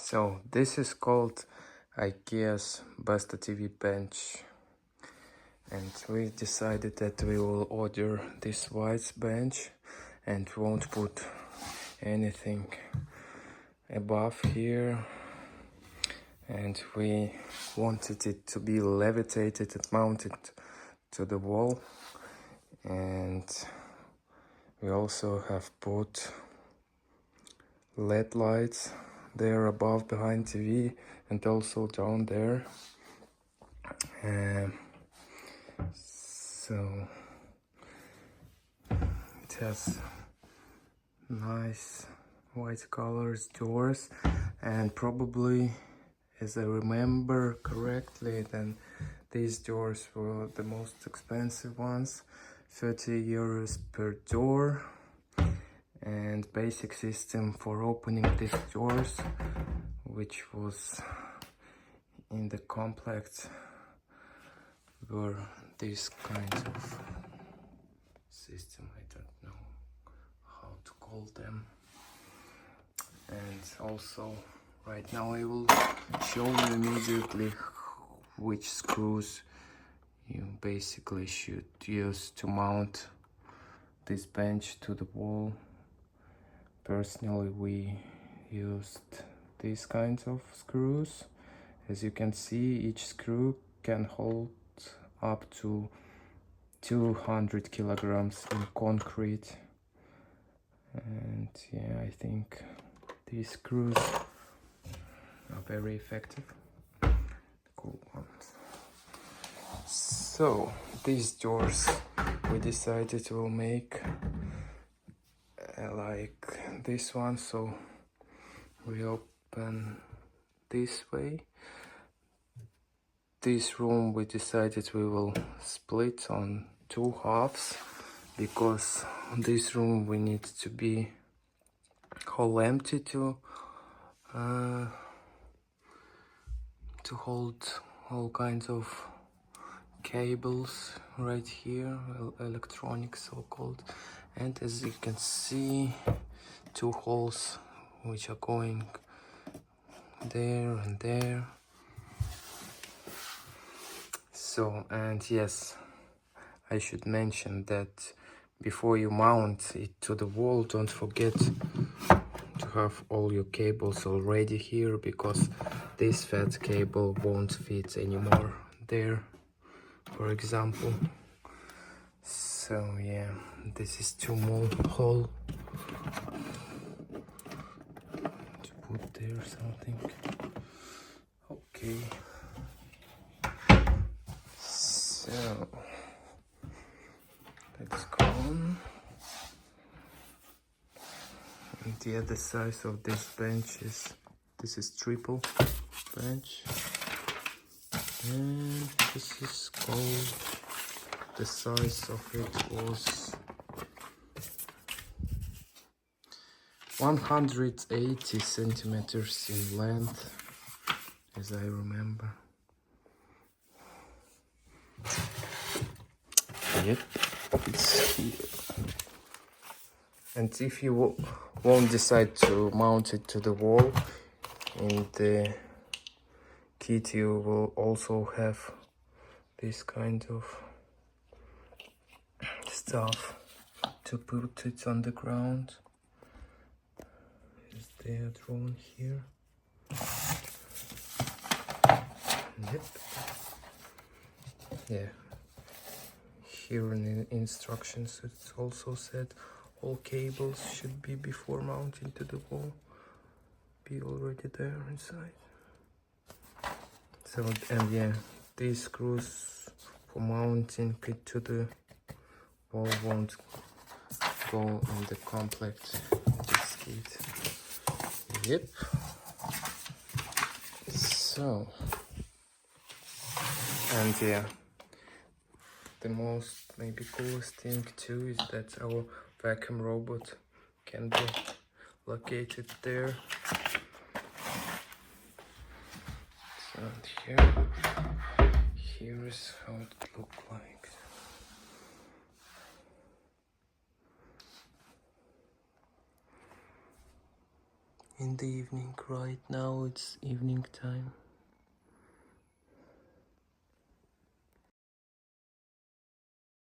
So this is called IKEA's Besta TV Bench, and we decided that we will order this white bench and won't put anything above here, and we wanted it to be levitated and mounted to the wall. And we also have put LED lights there above behind TV and also down there. So it has nice white colors, doors, and probably, as I remember correctly, then these doors were the most expensive ones, 30 euros per door. And basic system for opening these doors, which was in the complex, were these kinds of system. I don't know how to call them. And also right now I will show you immediately which screws you basically should use to mount this bench to the wall. Personally, we used these kinds of screws. As you can see, each screw can hold up to 200 kilograms in concrete. And yeah, I think these screws are very effective. Cool ones. So these doors we decided we'll make like this one, so we open this way. This room we decided we will split on two halves, because this room we need to be whole empty to hold all kinds of cables right here, electronics so-called. And as you can see, two holes which are going there and there. So, and yes, I should mention that before you mount it to the wall, don't forget to have all your cables already here, because this fat cable won't fit anymore there, for example. So yeah, this is too small hole to put there something. Okay. So let's go on. And the other size of this bench is, this is triple bench, and this is called, the size of it was 180 centimeters in length, as I remember. Yep, it's here. And if you won't decide to mount it to the wall, in the kit you will also have this kind of stuff to put it on the ground, as they are drawn here. Yep. Yeah. Here in the instructions it's also said all cables should be, before mounting to the wall, be already there inside. So, and yeah, these screws for mounting it to the wall won't go in the complete this kit. Yep. So, and yeah, the most maybe coolest thing too is that our vacuum robot can be located there. So here is how it looks like. in the evening. Right now it's evening time.